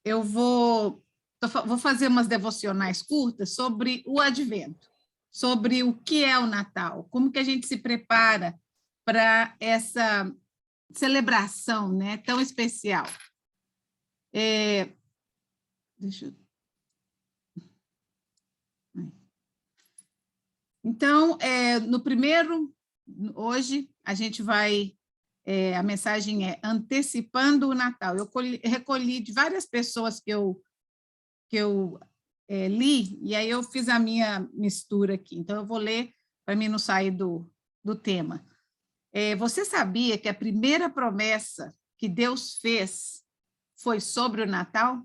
Eu vou fazer umas devocionais curtas sobre o Advento, sobre o que é o Natal, como que a gente se prepara para essa celebração, né, tão especial. Então, hoje a gente vai, a mensagem é antecipando o Natal. Eu recolhi de várias pessoas que eu li, e aí eu fiz a minha mistura aqui. Então, eu vou ler para mim não sair do tema. Você sabia que a primeira promessa que Deus fez foi sobre o Natal?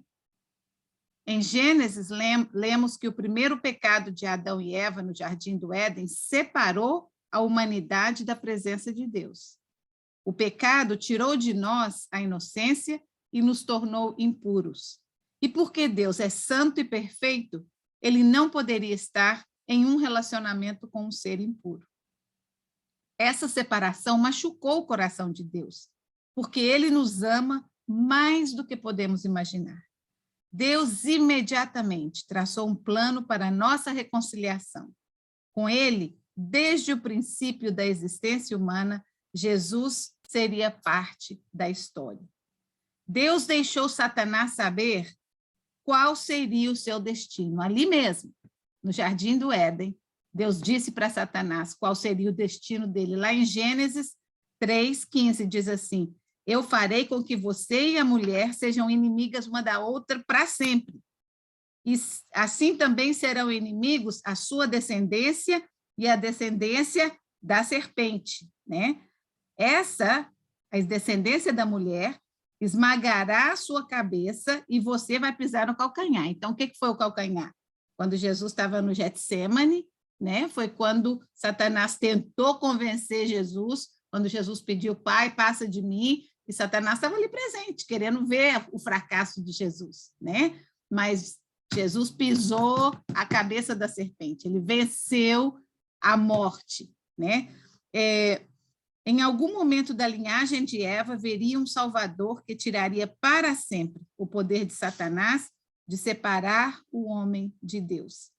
Em Gênesis, lemos que o primeiro pecado de Adão e Eva no Jardim do Éden separou a humanidade da presença de Deus. O pecado tirou de nós a inocência e nos tornou impuros. E porque Deus é santo e perfeito, ele não poderia estar em um relacionamento com um ser impuro. Essa separação machucou o coração de Deus, porque ele nos ama mais do que podemos imaginar. Deus imediatamente traçou um plano para a nossa reconciliação. Com ele, desde o princípio da existência humana, Jesus seria parte da história. Deus deixou Satanás saber qual seria o seu destino. Ali mesmo, no Jardim do Éden, Deus disse para Satanás qual seria o destino dele. Lá em Gênesis 3:15 diz assim: eu farei com que você e a mulher sejam inimigas uma da outra para sempre. E assim também serão inimigos a sua descendência e a descendência da serpente, né? A descendência da mulher, esmagará a sua cabeça e você vai pisar no calcanhar. Então, o que foi o calcanhar? Quando Jesus estava no Getsêmani, né? Foi quando Satanás tentou convencer Jesus, quando Jesus pediu: Pai, passa de mim, e Satanás estava ali presente, querendo ver o fracasso de Jesus, né? Mas Jesus pisou a cabeça da serpente, ele venceu a morte, né? Em algum momento da linhagem de Eva, veria um Salvador que tiraria para sempre o poder de Satanás de separar o homem de Deus.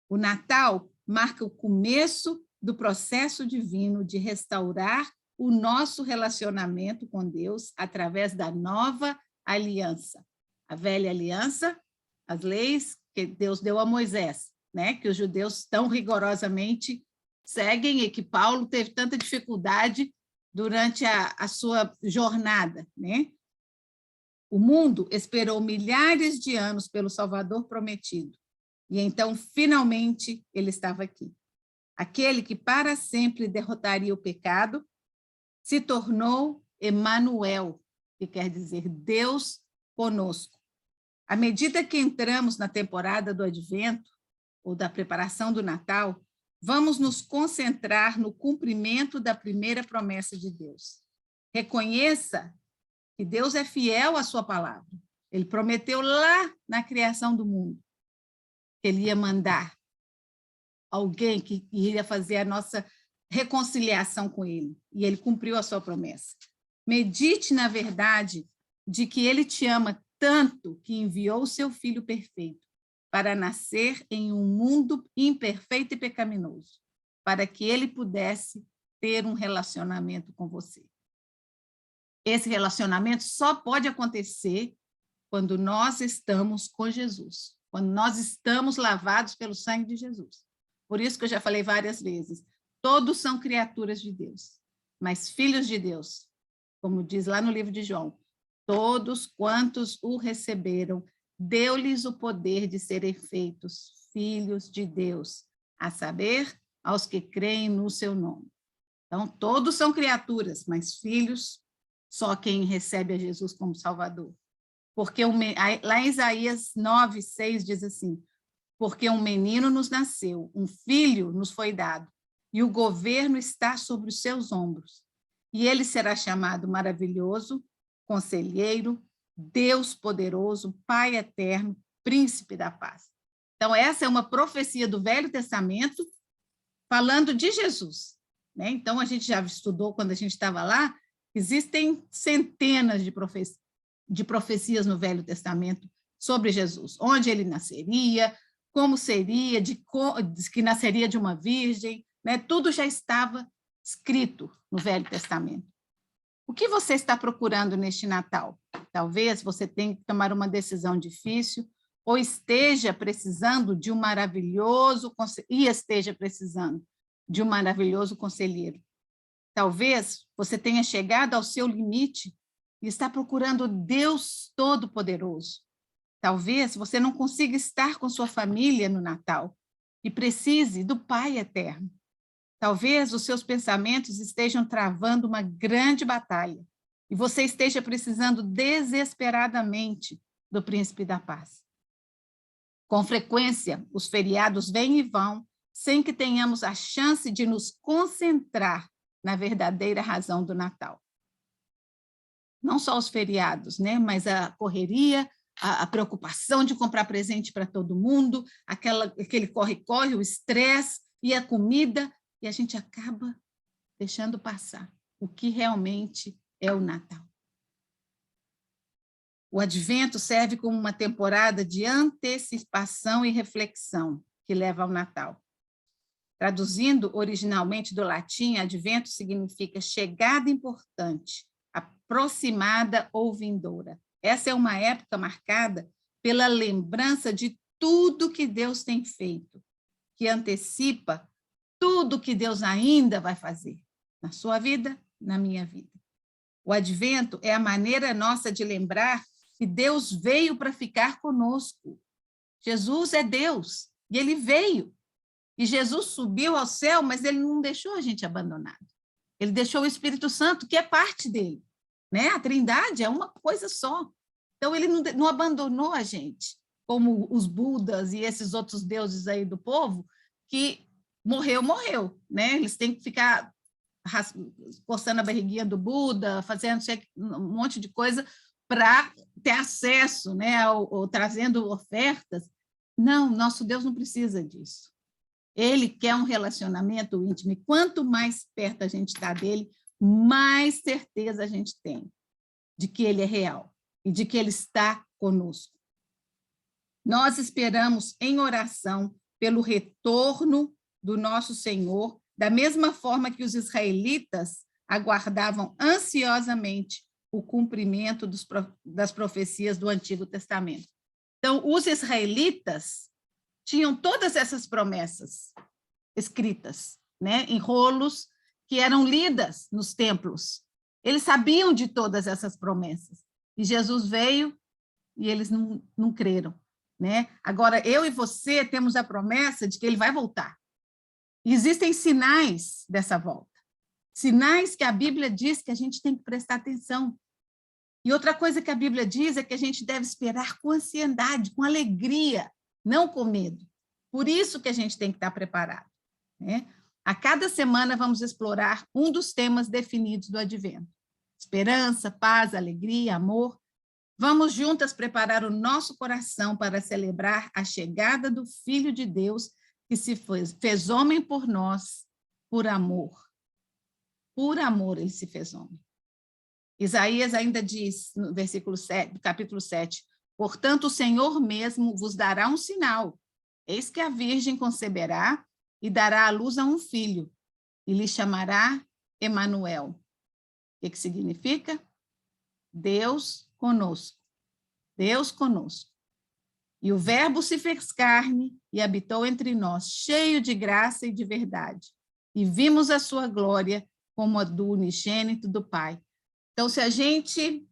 O Natal marca o começo do processo divino de restaurar o nosso relacionamento com Deus através da nova aliança. A velha aliança, as leis que Deus deu a Moisés, né, que os judeus tão rigorosamente seguem e que Paulo teve tanta dificuldade durante a sua jornada, né? O mundo esperou milhares de anos pelo Salvador prometido, e então, finalmente, ele estava aqui. Aquele que para sempre derrotaria o pecado se tornou Emanuel, que quer dizer Deus conosco. À medida que entramos na temporada do Advento, ou da preparação do Natal, vamos nos concentrar no cumprimento da primeira promessa de Deus. Reconheça que Deus é fiel à sua palavra. Ele prometeu lá na criação do mundo que ele ia mandar alguém que iria fazer a nossa reconciliação com ele, e ele cumpriu a sua promessa. Medite na verdade de que ele te ama tanto que enviou o seu Filho perfeito para nascer em um mundo imperfeito e pecaminoso, para que ele pudesse ter um relacionamento com você. Esse relacionamento só pode acontecer quando nós estamos com Jesus, quando nós estamos lavados pelo sangue de Jesus. Por isso que eu já falei várias vezes, todos são criaturas de Deus, mas filhos de Deus, como diz lá no livro de João, todos quantos o receberam, deu-lhes o poder de serem feitos filhos de Deus, a saber, aos que creem no seu nome. Então, todos são criaturas, mas filhos, só quem recebe a Jesus como Salvador. Porque lá em Isaías 9:6 diz assim: porque um menino nos nasceu, um filho nos foi dado, e o governo está sobre os seus ombros. E ele será chamado Maravilhoso, Conselheiro, Deus Poderoso, Pai Eterno, Príncipe da Paz. Então, essa é uma profecia do Velho Testamento falando de Jesus, né? Então, a gente já estudou quando a gente estava lá, existem centenas de de profecias no Velho Testamento sobre Jesus, onde ele nasceria, como seria, que nasceria de uma virgem, né? Tudo já estava escrito no Velho Testamento. O que você está procurando neste Natal? Talvez você tenha que tomar uma decisão difícil ou esteja precisando de um maravilhoso conselheiro. Talvez você tenha chegado ao seu limite e está procurando Deus Todo-Poderoso. Talvez você não consiga estar com sua família no Natal e precise do Pai Eterno. Talvez os seus pensamentos estejam travando uma grande batalha e você esteja precisando desesperadamente do Príncipe da Paz. Com frequência, os feriados vêm e vão sem que tenhamos a chance de nos concentrar na verdadeira razão do Natal. Não só os feriados, né? Mas a correria, a preocupação de comprar presente para todo mundo, aquele corre-corre, o estresse e a comida, e a gente acaba deixando passar o que realmente é o Natal. O Advento serve como uma temporada de antecipação e reflexão que leva ao Natal. Traduzindo originalmente do latim, Advento significa chegada importante, aproximada ou vindoura. Essa é uma época marcada pela lembrança de tudo que Deus tem feito, que antecipa tudo que Deus ainda vai fazer na sua vida, na minha vida. O Advento é a maneira nossa de lembrar que Deus veio para ficar conosco. Jesus é Deus, e ele veio. E Jesus subiu ao céu, mas ele não deixou a gente abandonado. Ele deixou o Espírito Santo, que é parte dele. Né? A Trindade é uma coisa só. Então, ele não abandonou a gente, como os Budas e esses outros deuses aí do povo, que morreu, né? Eles têm que ficar coçando a barriguinha do Buda, fazendo um monte de coisa para ter acesso, né? Ou trazendo ofertas. Não, nosso Deus não precisa disso. Ele quer um relacionamento íntimo, e quanto mais perto a gente está dele, mais certeza a gente tem de que ele é real e de que ele está conosco. Nós esperamos em oração pelo retorno do nosso Senhor, da mesma forma que os israelitas aguardavam ansiosamente o cumprimento das profecias do Antigo Testamento. Então, os israelitas tinham todas essas promessas escritas, né, em rolos que eram lidas nos templos. Eles sabiam de todas essas promessas. E Jesus veio e eles não creram. Né? Agora, eu e você temos a promessa de que ele vai voltar. E existem sinais dessa volta. Sinais que a Bíblia diz que a gente tem que prestar atenção. E outra coisa que a Bíblia diz é que a gente deve esperar com ansiedade, com alegria, não com medo. Por isso que a gente tem que estar preparado. Né? A cada semana vamos explorar um dos temas definidos do Advento. Esperança, paz, alegria, amor. Vamos juntas preparar o nosso coração para celebrar a chegada do Filho de Deus, que se fez homem por nós, por amor. Por amor ele se fez homem. Isaías ainda diz, no versículo 7, do capítulo 7, portanto, o Senhor mesmo vos dará um sinal. Eis que a Virgem conceberá e dará à luz a um filho, e lhe chamará Emanuel. O que significa? Deus conosco. Deus conosco. E o Verbo se fez carne e habitou entre nós, cheio de graça e de verdade. E vimos a sua glória como a do unigênito do Pai. Então, se a gente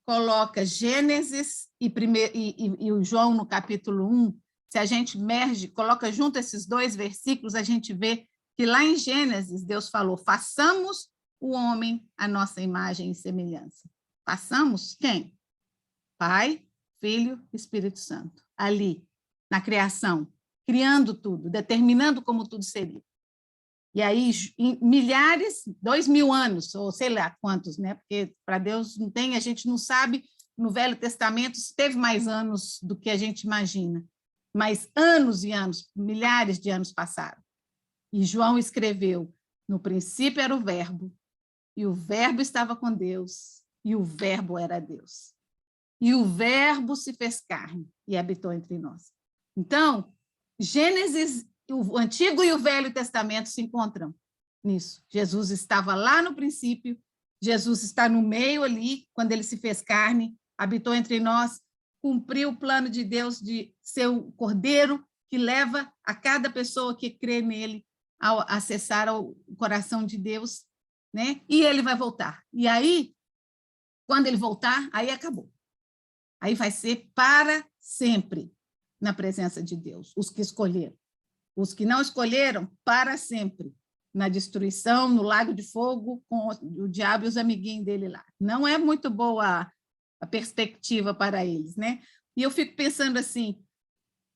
coloca Gênesis e o João no capítulo 1, se a gente coloca junto esses dois versículos, a gente vê que lá em Gênesis, Deus falou, façamos o homem à nossa imagem e semelhança. Façamos quem? Pai, Filho, Espírito Santo. Ali, na criação, criando tudo, determinando como tudo seria. E aí, em milhares, 2000 anos, ou sei lá quantos, né? Porque para Deus não tem, a gente não sabe, no Velho Testamento, se teve mais anos do que a gente imagina. Mas anos e anos, milhares de anos passaram. E João escreveu, no princípio era o Verbo, e o Verbo estava com Deus, e o Verbo era Deus. e o Verbo se fez carne e habitou entre nós. Então, Gênesis, o Antigo e o Velho Testamento se encontram nisso. Jesus estava lá no princípio, Jesus está no meio ali, quando ele se fez carne, habitou entre nós, cumpriu o plano de Deus de ser o cordeiro que leva a cada pessoa que crê nele ao acessar o coração de Deus, né? E ele vai voltar. E aí, quando ele voltar, aí acabou. Aí vai ser para sempre na presença de Deus, os que escolheram. Os que não escolheram, para sempre, na destruição, no lago de fogo, com o diabo e os amiguinhos dele lá. Não é muito boa a perspectiva para eles, né? E eu fico pensando assim,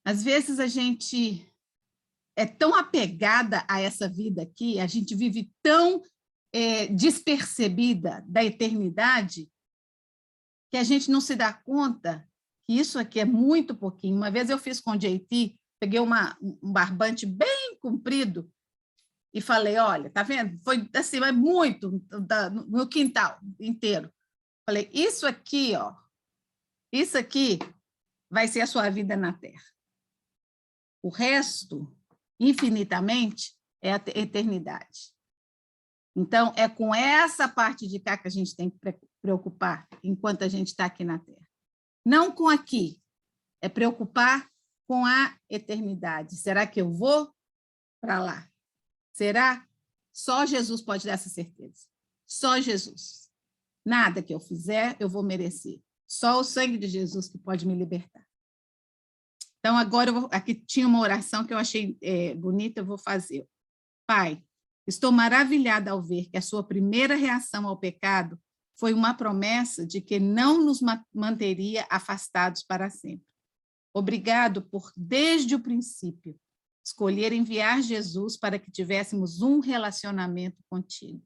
às vezes a gente é tão apegada a essa vida aqui, a gente vive tão despercebida da eternidade, que a gente não se dá conta que isso aqui é muito pouquinho. Uma vez eu fiz com o JT, peguei um barbante bem comprido e falei, olha, tá vendo? Foi assim, mas muito, no quintal inteiro. Falei, isso aqui, ó, isso aqui vai ser a sua vida na Terra. O resto, infinitamente, é a eternidade. Então, é com essa parte de cá que a gente tem que preocupar enquanto a gente está aqui na Terra. Não com aqui, é preocupar com a eternidade. Será que eu vou para lá? Será? Só Jesus pode dar essa certeza. Só Jesus. Nada que eu fizer, eu vou merecer. Só o sangue de Jesus que pode me libertar. Então, agora, aqui tinha uma oração que eu achei bonita, eu vou fazer. Pai, estou maravilhada ao ver que a sua primeira reação ao pecado foi uma promessa de que não nos manteria afastados para sempre. Obrigado por, desde o princípio, escolher enviar Jesus para que tivéssemos um relacionamento contigo.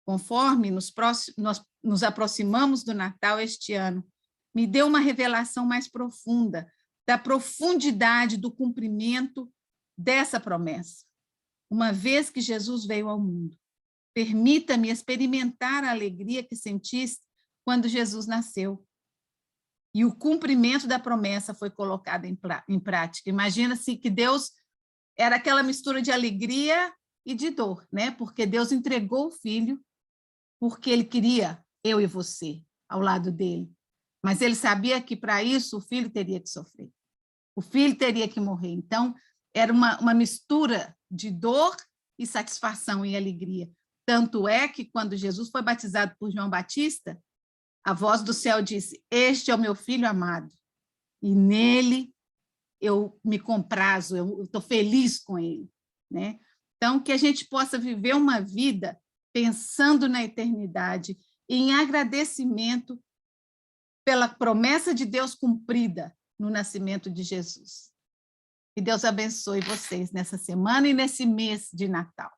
Conforme nós nos aproximamos do Natal este ano, me deu uma revelação mais profunda da profundidade do cumprimento dessa promessa. Uma vez que Jesus veio ao mundo, permita-me experimentar a alegria que sentiste quando Jesus nasceu. E o cumprimento da promessa foi colocado em prática. Imagina-se que Deus era aquela mistura de alegria e de dor, né? Porque Deus entregou o Filho porque Ele queria eu e você ao lado dele. Mas Ele sabia que, para isso, o Filho teria que sofrer. O Filho teria que morrer. Então, era uma mistura de dor e satisfação e alegria. Tanto é que, quando Jesus foi batizado por João Batista, a voz do céu disse, este é o meu Filho amado, e nele eu me comprazo, eu estou feliz com ele, né? Então, que a gente possa viver uma vida pensando na eternidade, em agradecimento pela promessa de Deus cumprida no nascimento de Jesus. Que Deus abençoe vocês nessa semana e nesse mês de Natal.